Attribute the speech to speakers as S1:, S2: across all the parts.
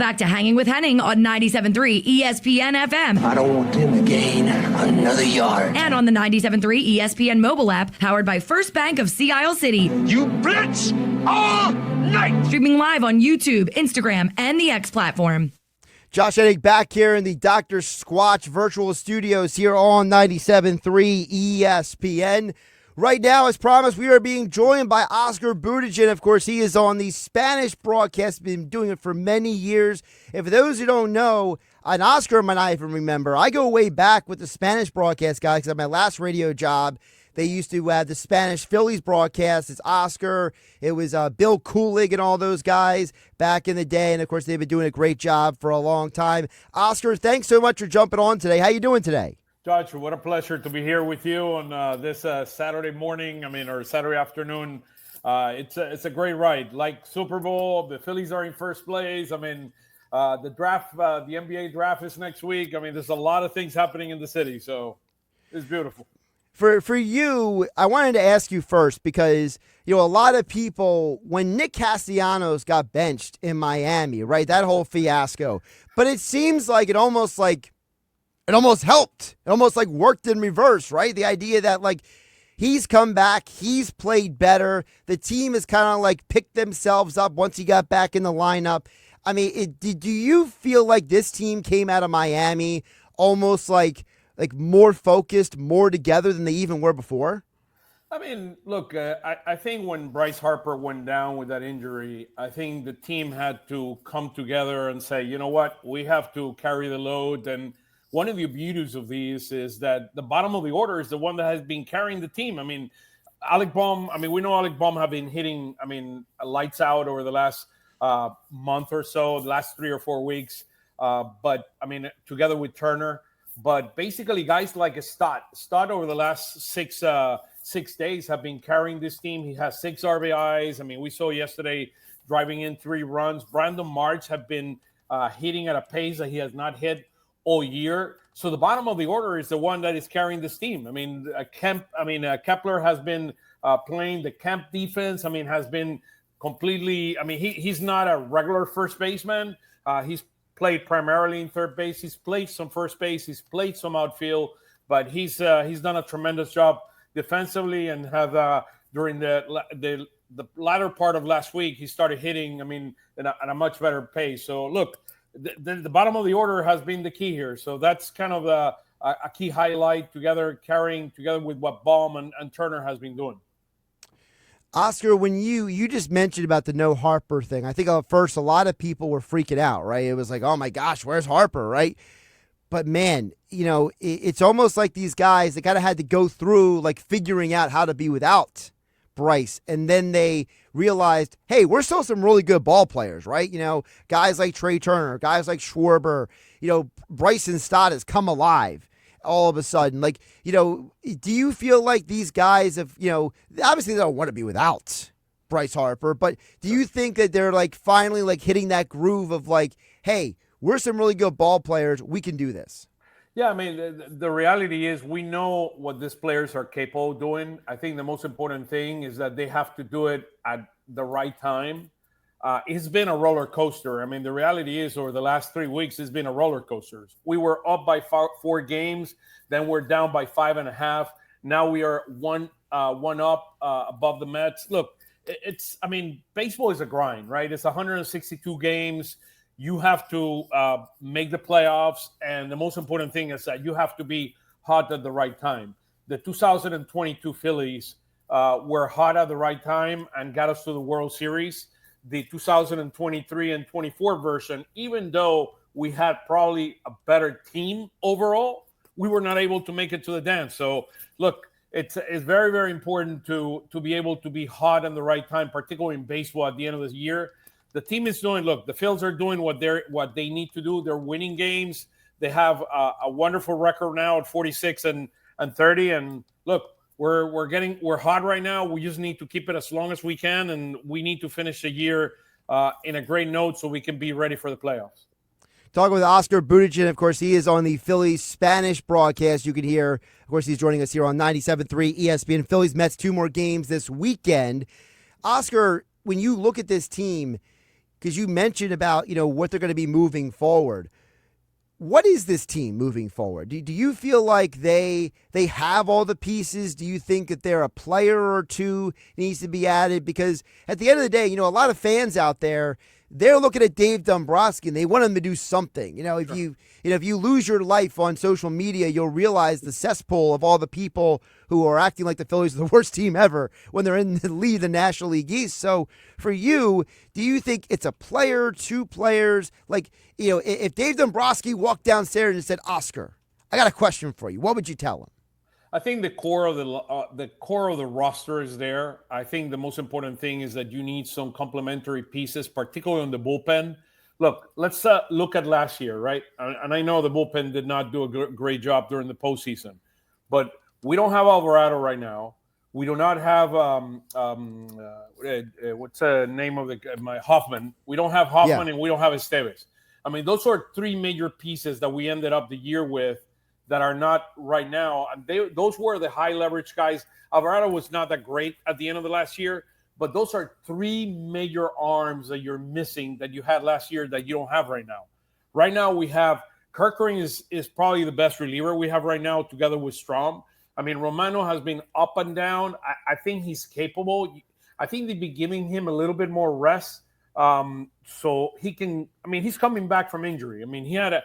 S1: Back to Hanging with Hennig on 97.3 ESPN FM.
S2: I don't want them to gain another yard.
S1: And on the 97.3 ESPN mobile app, powered by First Bank of Sea Isle City.
S2: You blitz all night.
S1: Streaming live on YouTube, Instagram, and the X platform.
S3: Josh Hennig back here in the Dr. Squatch virtual studios here on 97.3 ESPN. Right now, as promised, we are being joined by Oscar Budejen. Of course, he is on the Spanish broadcast, been doing it for many years. And for those who don't know, and Oscar might not even remember, I go way back with the Spanish broadcast guys because at my last radio job, they used to have the Spanish Phillies broadcast. It's Oscar. It was Bill Kulig and all those guys back in the day. And, of course, they've been doing a great job for a long time. Oscar, thanks so much for jumping on today. How you doing today?
S4: Josh, what a pleasure to be here with you on this Saturday morning, or Saturday afternoon. It's a great ride. Like Super Bowl, the Phillies are in first place. The draft, the NBA draft is next week. There's a lot of things happening in the city, so it's beautiful.
S3: For you, I wanted to ask you first because, a lot of people, when Nick Castellanos got benched in Miami, right, that whole fiasco, but it seems like it almost helped. It almost worked in reverse, right? The idea that he's come back, he's played better. The team has kind of picked themselves up once he got back in the lineup. Do you feel like this team came out of Miami almost like more focused, more together than they even were before?
S4: Look, I think when Bryce Harper went down with that injury, I think the team had to come together and say, you know what, we have to carry the load. And one of the beauties of these is that the bottom of the order is the one that has been carrying the team. Alec Bohm, we know Alec Bohm have been hitting, lights out over the last month or so, the last 3 or 4 weeks. Together with Turner. But basically, guys like Stott over the last six days have been carrying this team. He has 6 RBIs. We saw yesterday driving in 3 runs. Brandon March have been hitting at a pace that he has not hit all year. So the bottom of the order is the one that is carrying this team. Kepler has been playing the Kemp defense. Has been completely. He's not a regular first baseman. He's played primarily in third base. He's played some first base. He's played some outfield, but he's done a tremendous job defensively and have during the latter part of last week he started hitting. At a much better pace. So look. The bottom of the order has been the key here. So that's kind of a key highlight carrying together with what Baum and Turner has been doing.
S3: Oscar, when you just mentioned about the no Harper thing, I think at first a lot of people were freaking out, right? It was like, oh my gosh, where's Harper, right? But man, it's almost like these guys, they kind of had to go through figuring out how to be without Bryce, and then they realized, hey, we're still some really good ball players, right? Guys like Trey Turner, guys like Schwarber, Bryson Stott has come alive all of a sudden. Do you feel like these guys have, obviously they don't want to be without Bryce Harper, but do you think that they're finally hitting that groove of hey, we're some really good ball players, we can do this?
S4: Yeah, the reality is we know what these players are capable of doing. I think the most important thing is that they have to do it at the right time. It's been a roller coaster. The reality is over the last 3 weeks, it's been a roller coaster. We were up by 4 games, then we're down by 5.5. Now we are one up above the Mets. Look, baseball is a grind, right? It's 162 games. You have to make the playoffs, and the most important thing is that you have to be hot at the right time. The 2022 Phillies were hot at the right time and got us to the World Series. The 2023 and 24 version, even though we had probably a better team overall, we were not able to make it to the dance. So, look, it's very, very important to be able to be hot at the right time, particularly in baseball at the end of the year. The team is doing. Look, the Phils are doing what they need to do. They're winning games. They have a wonderful record now at 46 and 30. And look, we're hot right now. We just need to keep it as long as we can, and we need to finish the year in a great note so we can be ready for the playoffs.
S3: Talking with Oscar Budejen. Of course, he is on the Phillies Spanish broadcast. You can hear, of course, he's joining us here on 97.3 ESPN. Phillies Mets 2 more games this weekend. Oscar, when you look at this team, because you mentioned about, what they're going to be moving forward. What is this team moving forward? Do you feel like they have all the pieces? Do you think that they're a player or two needs to be added? Because at the end of the day, a lot of fans out there, they're looking at Dave Dombrowski and they want him to do something. If you lose your life on social media, you'll realize the cesspool of all the people who are acting like the Phillies are the worst team ever when they're in the lead, the National League East. So for you, do you think it's a player, two players? Like, if Dave Dombrowski walked downstairs and said, Oscar, I got a question for you, what would you tell him?
S4: I think the core of the roster is there. I think the most important thing is that you need some complementary pieces, particularly on the bullpen. Look, let's look at last year, right? And I know the bullpen did not do a great job during the postseason, but we don't have Alvarado right now. We do not have what's the name of my Hoffman? We don't have Hoffman, and we don't have Esteves. I mean, those are three major pieces that we ended up the year with that are not right now. Those were the high leverage guys. Alvarado was not that great at the end of the last year, but those are three major arms that you're missing that you had last year that you don't have right now. Right now we have Kerkering is probably the best reliever we have right now together with Strom. I mean, Romano has been up and down. I think he's capable. I think they'd be giving him a little bit more rest so he can – I mean, he's coming back from injury. I mean, he had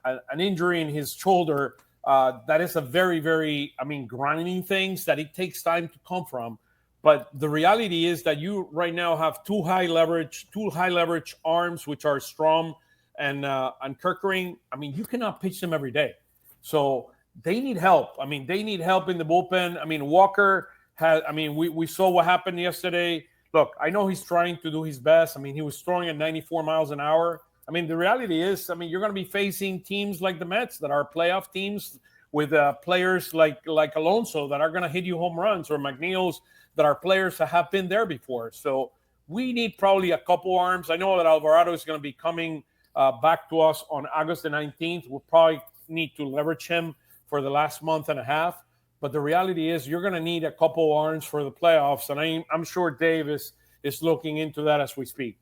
S4: an injury in his shoulder that is a very, very, grinding things that it takes time to come from. But the reality is that you right now have two high leverage arms, which are Strom and Kerkering. I mean, you cannot pitch them every day. So they need help. I mean, they need help in the bullpen. I mean, Walker we saw what happened yesterday. Look, I know he's trying to do his best. I mean, he was throwing at 94 miles an hour. I mean, the reality is, you're going to be facing teams like the Mets that are playoff teams with players like Alonso that are going to hit you home runs, or McNeil's that are players that have been there before. So we need probably a couple arms. I know that Alvarado is going to be coming back to us on August the 19th. We'll probably need to leverage him for the last month and a half. But the reality is you're going to need a couple arms for the playoffs, and I'm sure Dave is looking into that as we speak.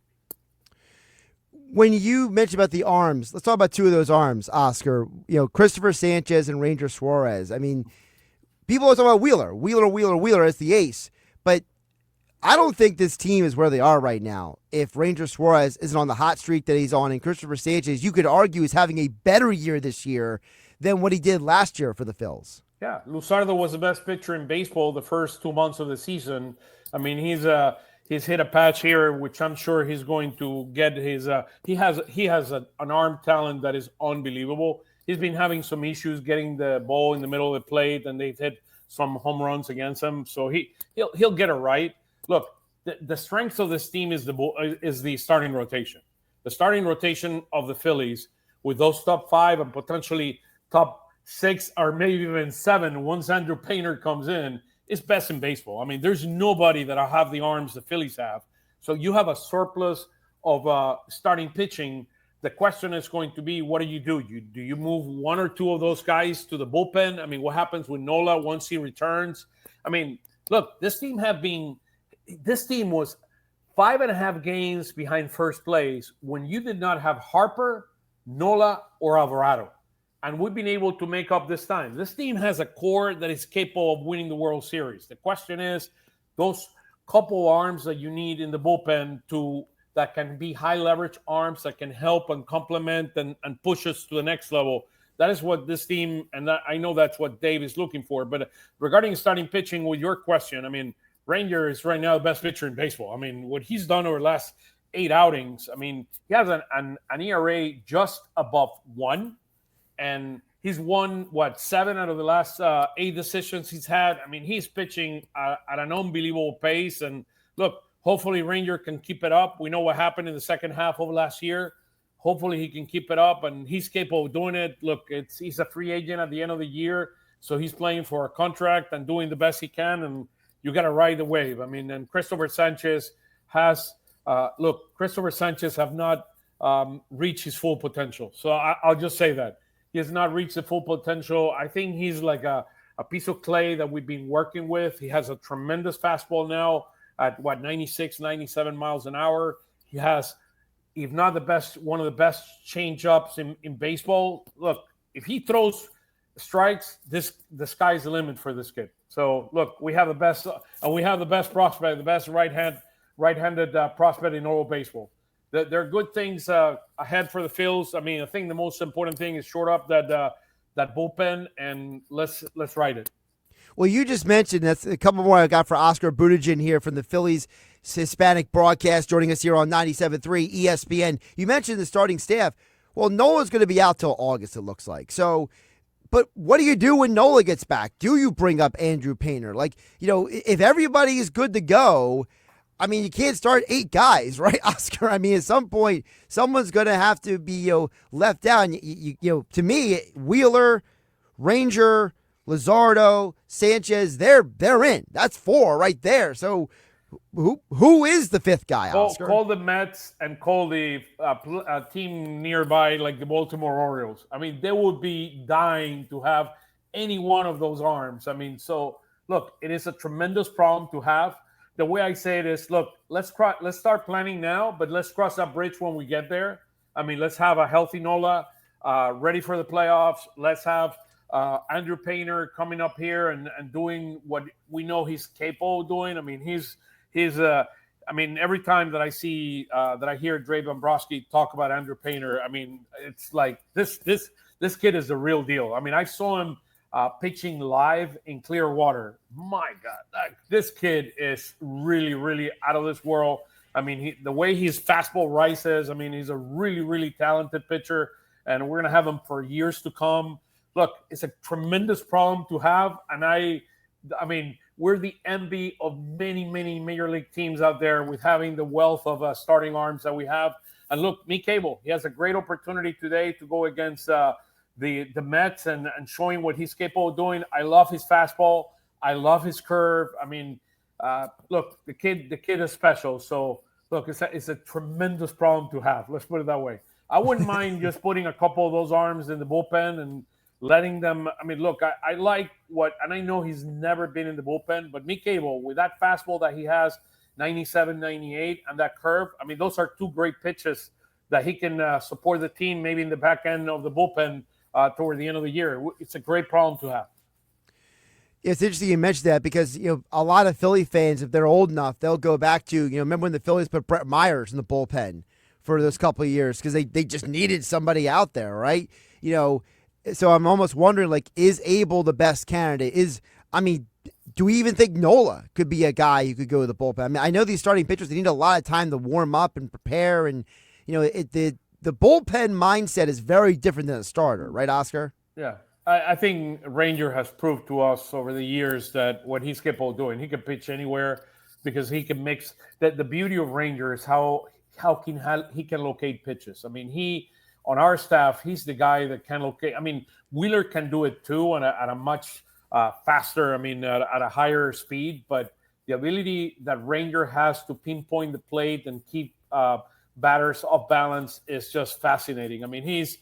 S3: When you mentioned about the arms, let's talk about two of those arms, Oscar. Christopher Sanchez and Ranger Suarez. I mean, people always talk about Wheeler as the ace, but I don't think this team is where they are right now. If Ranger Suarez isn't on the hot streak that he's on, and Christopher Sanchez, you could argue, is having a better year this year than what he did last year for the Phils. Yeah,
S4: Luzardo was the best pitcher in baseball the first 2 months of the season. I mean, he's hit a patch here, which I'm sure he's going to get his. He has an arm talent that is unbelievable. He's been having some issues getting the ball in the middle of the plate, and they've hit some home runs against him. So he'll get it right. Look, the strength of this team is the starting rotation. The starting rotation of the Phillies with those top five and potentially top 6 or maybe even 7 once Andrew Painter comes in is best in baseball. I mean, there's nobody that'll have the arms the Phillies have. So you have a surplus of starting pitching. The question is going to be, what do? Do you move one or two of those guys to the bullpen? I mean, what happens with Nola once he returns? I mean, look, this team was 5.5 games behind first place when you did not have Harper, Nola, or Alvarado. And we've been able to make up this time. This team has a core that is capable of winning the World Series. The question is, those couple arms that you need in the bullpen that can be high leverage arms that can help and complement and push us to the next level. That is what this team, and I know that's what Dave is looking for. But regarding starting pitching, with your question, I mean, Ranger is right now the best pitcher in baseball. I mean, what he's done over the last 8 outings, I mean, he has an ERA just above 1. And he's won, 7 out of the last 8 decisions he's had. I mean, he's pitching at an unbelievable pace. And look, hopefully Ranger can keep it up. We know what happened in the second half of last year. Hopefully he can keep it up, and he's capable of doing it. Look, he's a free agent at the end of the year, so he's playing for a contract and doing the best he can, and you got to ride the wave. I mean, and Christopher Sanchez has Christopher Sanchez have not reached his full potential. So I'll just say that. He has not reached the full potential. I think he's like a piece of clay that we've been working with. He has a tremendous fastball now at 96, 97 miles an hour. He has if not the best, one of the best change-ups in baseball. Look, if he throws strikes, the sky's the limit for this kid. So look, we have the best, and we have the best prospect, the best right-handed prospect in all of baseball. There are good things ahead for the Phils. I mean, I think the most important thing is short up that bullpen, and let's ride it.
S3: Well, you just mentioned that's a couple more I got for Oscar Budejen here from the Phillies Hispanic broadcast, joining us here on 97.3 ESPN. You mentioned the starting staff. Well, Nola's going to be out till August, it looks like. So, but what do you do when Nola gets back? Do you bring up Andrew Painter? Like, if everybody is good to go, I mean, you can't start 8 guys, right, Oscar? I mean, at some point, someone's going to have to be left down. To me, Wheeler, Ranger, Luzardo, Sanchez, they're in. That's 4 right there. So who is the 5th guy, Oscar?
S4: Call the Mets and call the team nearby, like the Baltimore Orioles. I mean, they would be dying to have any one of those arms. I mean, so look, it is a tremendous problem to have. The way I say it is, look, let's start planning now, but let's cross that bridge when we get there. I mean, let's have a healthy Nola ready for the playoffs. Let's have Andrew Painter coming up here and doing what we know he's capable of doing. I mean, he's I mean, every time that I see that I hear Dre Dombrowski talk about Andrew Painter, I mean, it's like this kid is the real deal. I mean, I saw him pitching live in Clearwater. My God, this kid is really, really out of this world. I mean, the way his fastball rises, I mean, he's a really, really talented pitcher, and we're going to have him for years to come. Look, it's a tremendous problem to have, and I mean, we're the envy of many, many major league teams out there with having the wealth of starting arms that we have. And look, Mick Cable, he has a great opportunity today to go against the Mets and showing what he's capable of doing. I love his fastball. I love his curve. I mean, look, the kid is special. So look, it's a tremendous problem to have. Let's put it that way. I wouldn't mind just putting a couple of those arms in the bullpen and letting them. I mean, look, I like and I know he's never been in the bullpen, but Mick Cable, with that fastball that he has, 97, 98, and that curve, I mean, those are 2 great pitches that he can support the team maybe in the back end of the bullpen toward the end of the year. It's a great problem to have.
S3: It's interesting you mentioned that because, a lot of Philly fans, if they're old enough, they'll go back to, remember when the Phillies put Brett Myers in the bullpen for those couple of years because they just needed somebody out there, right? So I'm almost wondering, like, is Abel the best candidate? Do we even think Nola could be a guy who could go to the bullpen? I mean, I know these starting pitchers, they need a lot of time to warm up and prepare. And, the bullpen mindset is very different than a starter, right, Oscar?
S4: Yeah. I think Ranger has proved to us over the years that what he's capable of doing, he can pitch anywhere because he can mix. That the beauty of Ranger is how he can locate pitches. I mean, on our staff, he's the guy that can locate. I mean, Wheeler can do it too at a much faster, at a higher speed. But the ability that Ranger has to pinpoint the plate and keep batters off balance is just fascinating. I mean, he's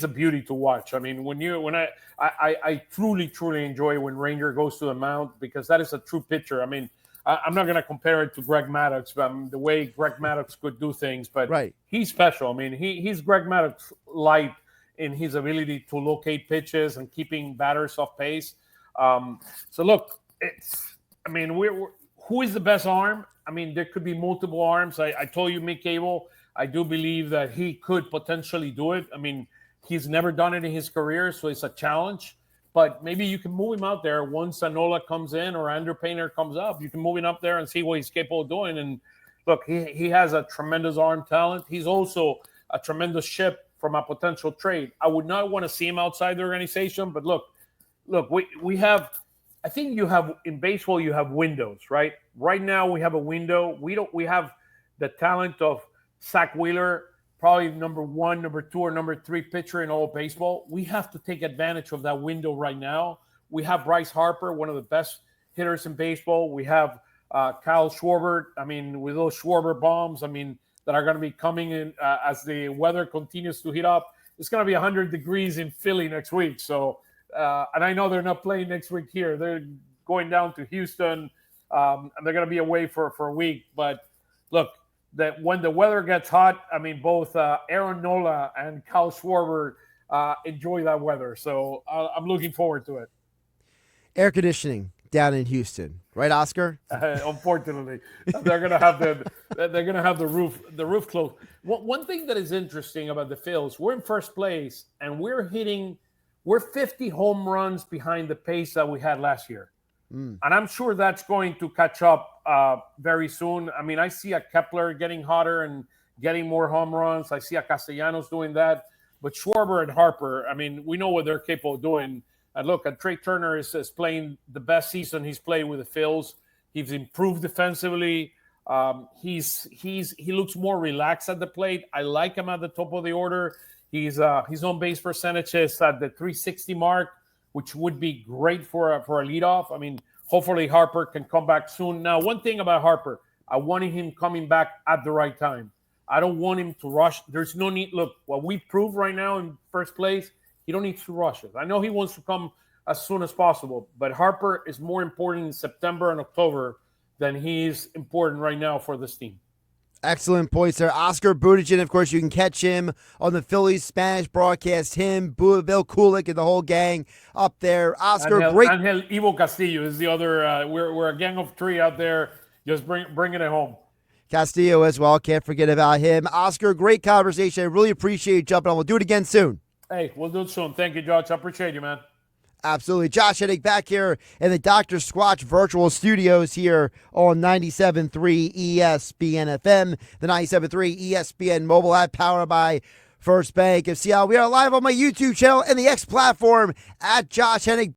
S4: a beauty to watch. I mean, I truly, truly enjoy when Ranger goes to the mound because that is a true pitcher. I mean, I'm not going to compare it to Greg Maddux, the way Greg Maddux could do things, but
S3: right.
S4: He's special. I mean, he's Greg Maddux light in his ability to locate pitches and keeping batters off pace. So look, who is the best arm? I mean, there could be multiple arms. I told you Mick Cable. I do believe that he could potentially do it. I mean, he's never done it in his career, so it's a challenge. But maybe you can move him out there once Nola comes in or Andrew Painter comes up. You can move him up there and see what he's capable of doing. And look, he has a tremendous arm talent. He's also a tremendous ship from a potential trade. I would not want to see him outside the organization. But look, we have. I think you have in baseball you have windows, right? Right now we have a window. We have the talent of Zach Wheeler, probably number 1, number 2, or number 3 pitcher in all of baseball. We have to take advantage of that window right now. We have Bryce Harper, one of the best hitters in baseball. We have Kyle Schwarber. I mean, with those Schwarber bombs, I mean, that are going to be coming in as the weather continues to heat up. It's going to be 100 degrees in Philly next week. So, and I know they're not playing next week here. They're going down to Houston, and they're going to be away for a week. But look, that when the weather gets hot, I mean, both Aaron Nola and Kyle Schwarber enjoy that weather. So I'm looking forward to it.
S3: Air conditioning down in Houston, right, Oscar?
S4: Unfortunately, they're gonna have the roof closed. One thing that is interesting about the Phils, we're in first place and we're 50 home runs behind the pace that we had last year, and I'm sure that's going to catch up very soon. I mean, I see a Kepler getting hotter and getting more home runs. I see a Castellanos doing that, but Schwarber and Harper, I mean, we know what they're capable of doing. And look, Trey Turner is playing the best season he's played with the Phils. He's improved defensively. He looks more relaxed at the plate. I like him at the top of the order. His on base percentage is at the 360 mark, which would be great for a leadoff. I mean, hopefully Harper can come back soon. Now, one thing about Harper, I wanted him coming back at the right time. I don't want him to rush. There's no need. Look, what we proved right now in first place, he don't need to rush it. I know he wants to come as soon as possible, but Harper is more important in September and October than he's important right now for this team.
S3: Excellent points there. Oscar Budejen, of course, you can catch him on the Phillies Spanish broadcast. Him, Bill Kulick, and the whole gang up there. Oscar, great.
S4: Angel Ivo Castillo is the other. We're a gang of three out there just bringing it home.
S3: Castillo as well. Can't forget about him. Oscar, great conversation. I really appreciate you jumping on. We'll do it again soon.
S4: Hey, we'll do it soon. Thank you, Josh. I appreciate you, man.
S3: Absolutely. Josh Hennig back here in the Dr. Squatch virtual studios here on 97.3 ESPN FM, the 97.3 ESPN mobile app powered by First Bank of Seattle. We are live on my YouTube channel and the X platform at Josh Hennig.